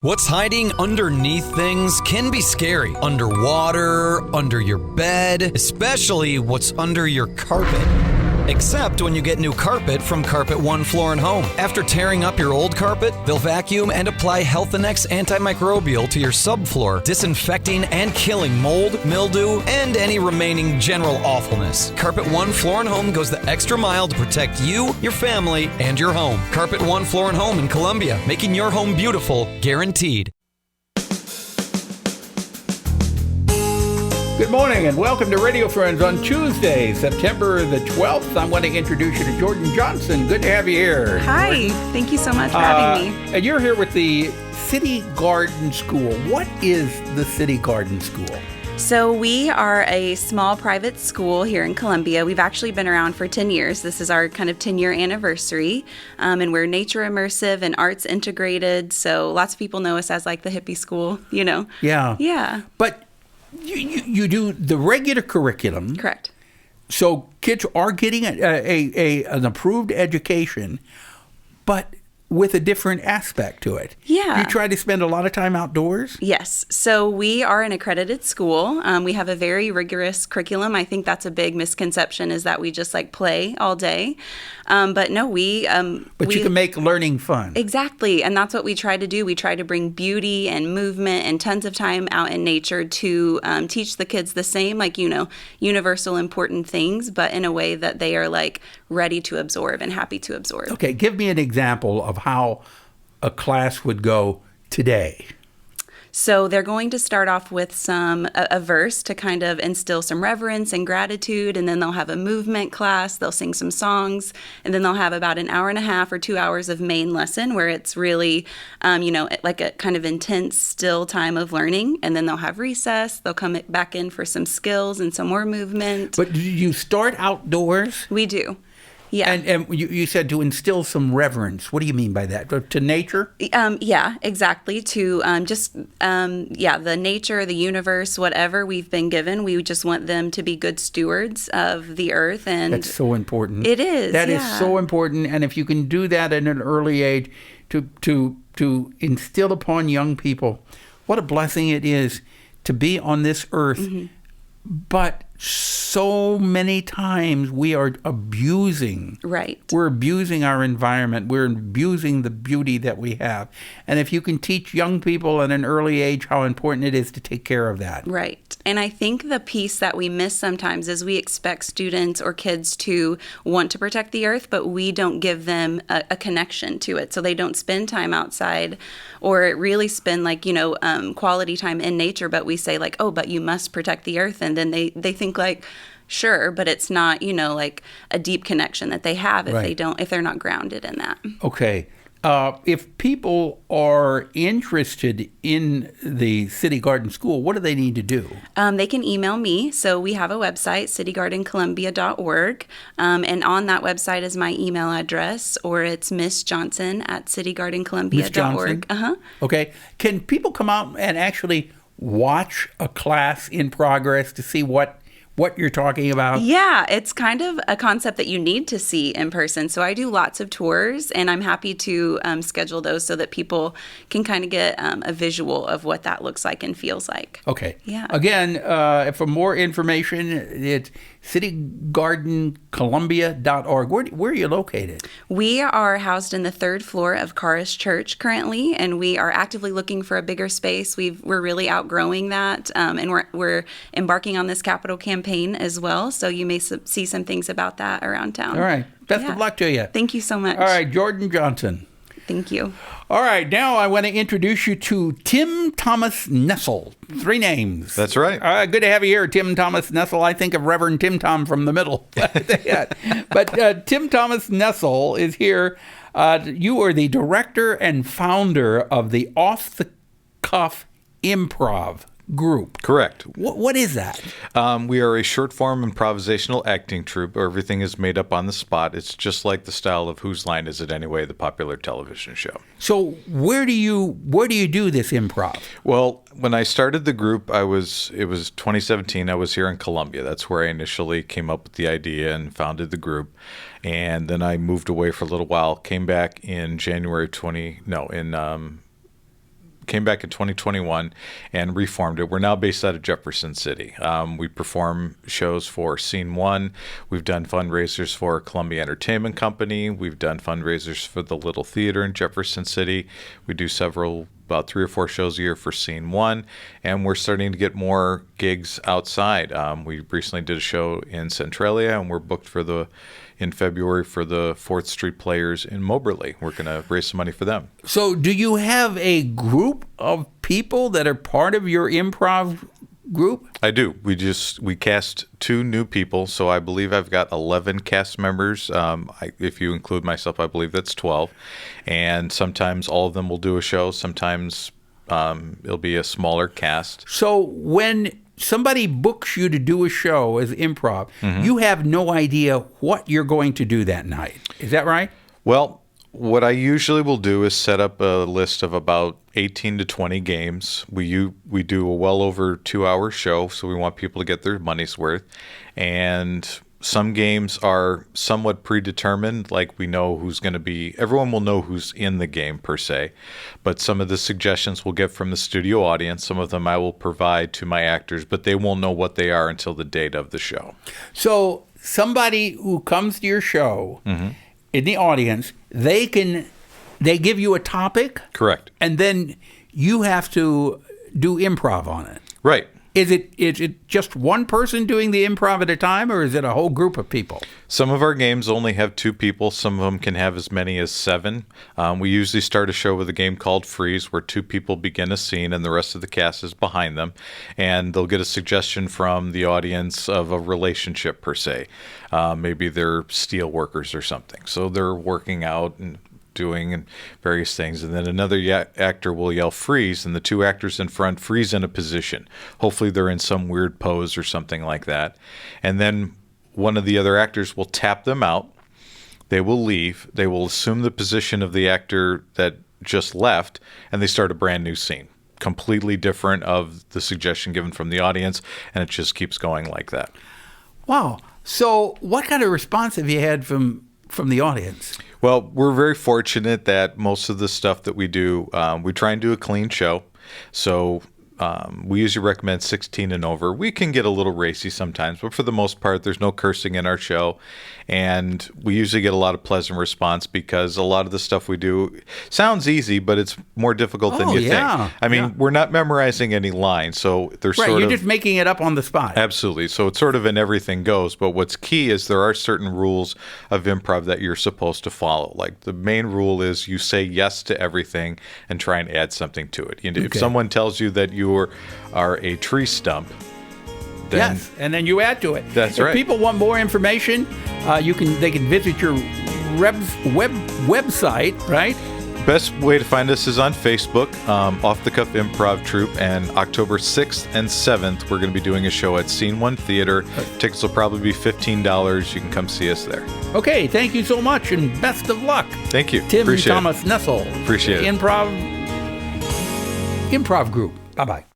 What's hiding underneath things can be scary. Underwater, under your bed, especially what's under your carpet. Except when you get new carpet from Carpet One Floor and Home. After tearing up your old carpet, they'll vacuum and apply Health Annex antimicrobial to your subfloor, disinfecting and killing mold, mildew, and any remaining general awfulness. Carpet One Floor and Home goes the extra mile to protect you, your family, and your home. Carpet One Floor and Home in Columbia, making your home beautiful, guaranteed. Good morning and welcome to Radio Friends on Tuesday, September the 12th. I want to introduce you to Jordan Johnson. Good to have you here. Hi. Jordan. Thank you so much for having me. And you're here with the City Garden School. What is the City Garden School? So we are a small private school here in Columbia. We've actually been around for 10 years. This is our kind of 10-year anniversary. And we're nature immersive and arts integrated. So lots of people know us as like the hippie school, you know. Yeah. Yeah. But you do the regular curriculum. Correct. So kids are getting an approved education, but with a different aspect to it. Yeah. You try to spend a lot of time outdoors? Yes. So we are an accredited school. We have a very rigorous curriculum. I think that's a big misconception is that we just like play all day. But no, But you can make learning fun. Exactly. And that's what we try to do. We try to bring beauty and movement and tons of time out in nature to teach the kids the same, like, you know, universal important things, but in a way that they are like ready to absorb and happy to absorb. Okay. Give me an example of how a class would go today. So they're going to start off with a verse to kind of instill some reverence and gratitude, and then they'll have a movement class, they'll sing some songs, and then they'll have about an hour and a half or 2 hours of main lesson where it's really, like a kind of intense, still time of learning, and then they'll have recess, they'll come back in for some skills and some more movement. But do you start outdoors? We do. Yeah. And you said to instill some reverence. What do you mean by that? To nature? Yeah, exactly. To the nature, the universe, whatever we've been given. We just want them to be good stewards of the earth. And that's so important. It is. That is so important. And if you can do that at an early age to instill upon young people, what a blessing it is to be on this earth. Mm-hmm. But so many times we are abusing. Right. We're abusing our environment. We're abusing the beauty that we have. And if you can teach young people at an early age how important it is to take care of that. Right. And I think the piece that we miss sometimes is we expect students or kids to want to protect the earth, but we don't give them a connection to it. So they don't spend time outside or really spend quality time in nature, but we say like, oh, but you must protect the earth. And then they think like, sure, but it's not, like a deep connection that they have if if they're not grounded in that. Okay. If people are interested in the City Garden School, what do they need to do? They can email me. So we have a website, citygardencolumbia.org. And on that website is my email address, or it's missjohnson@citygardencolumbia.org. Uh-huh. Okay. Can people come out and actually watch a class in progress to see what you're talking about? Yeah, it's kind of a concept that you need to see in person. So I do lots of tours, and I'm happy to schedule those so that people can kind of get a visual of what that looks like and feels like. Okay. Yeah. Again, for more information, it's citygardencolumbia.org. Where are you located? We are housed in the 3rd floor of Caris Church currently, and we are actively looking for a bigger space. We're really outgrowing that, and we're embarking on this capital campaign as well. So you may see some things about that around town. All right. Best of luck to you. Thank you so much. All right, Jordan Johnson. Thank you. All right, now I want to introduce you to THOMAS Nessel. 3 names. That's right. Good to have you here, THOMAS Nessel. I think of Reverend Tim Tom from the middle. But THOMAS Nessel is here. You are the director and founder of the Off the Cuff Improv group. Correct. What is that? We are a short-form improvisational acting troupe. Everything is made up on the spot. It's just like the style of Whose Line Is It Anyway, the popular television show. So where do you do this improv? Well, when I started the group, it was 2017. I was here in Columbia. That's where I initially came up with the idea and founded the group. And then I moved away for a little while, came back in came back in 2021 and reformed it. We're now based out of Jefferson City. We perform shows for Scene One. We've done fundraisers for Columbia Entertainment Company. We've done fundraisers for the Little Theater in Jefferson City. We do about 3 or 4 shows a year for Scene One, and we're starting to get more gigs outside. We recently did a show in Centralia, and we're booked in February for the 4th Street Players in Moberly. We're going to raise some money for them. So do you have a group of people that are part of your improv group? I do. We cast 2 new people, so I believe I've got 11 cast members. If you include myself, I believe that's 12. And sometimes all of them will do a show. Sometimes it'll be a smaller cast. So when somebody books you to do a show as improv, you have no idea what you're going to do that night. Is that right? Well, what I usually will do is set up a list of about 18 to 20 games. We do a well over 2-hour show, so we want people to get their money's worth. And some games are somewhat predetermined, like we know everyone will know who's in the game per se. But some of the suggestions we'll get from the studio audience, some of them I will provide to my actors, but they won't know what they are until the date of the show. So somebody who comes to your show in the audience, they give you a topic? Correct. And then you have to do improv on it. Right. Is it just one person doing the improv at a time, or is it a whole group of people? Some of our games only have 2 people. Some of them can have as many as 7. We usually start a show with a game called Freeze, where 2 people begin a scene and the rest of the cast is behind them. And they'll get a suggestion from the audience of a relationship per se. Maybe they're steel workers or something. So they're working out and doing various things, and then another actor will yell freeze, and the 2 actors in front freeze in a position. Hopefully they're in some weird pose or something like that, and then one of the other actors will tap them out. They will leave. They will assume the position of the actor that just left, and they start a brand new scene, completely different of the suggestion given from the audience, and it just keeps going like that. Wow. So what kind of response have you had from the audience? Well, we're very fortunate that most of the stuff that we do, we try and do a clean show. So we usually recommend 16 and over. We can get a little racy sometimes, but for the most part, there's no cursing in our show. And we usually get a lot of pleasant response because a lot of the stuff we do sounds easy, but it's more difficult than you think. I mean, we're not memorizing any lines, so there's you're just making it up on the spot. Absolutely. So it's sort of an everything goes. But what's key is there are certain rules of improv that you're supposed to follow. Like the main rule is you say yes to everything and try and add something to it. If someone tells you that you are a tree stump, then yes, and then you add to it. That's right. If people want more information, they can visit your website, right? Best way to find us is on Facebook, Off the Cuff Improv Troupe, and October 6th and 7th, we're going to be doing a show at Scene One Theater. Tickets will probably be $15. You can come see us there. Okay, thank you so much, and best of luck. Thank you. Tim Thomas Nessel. Appreciate it. Improv Group. Bye-bye.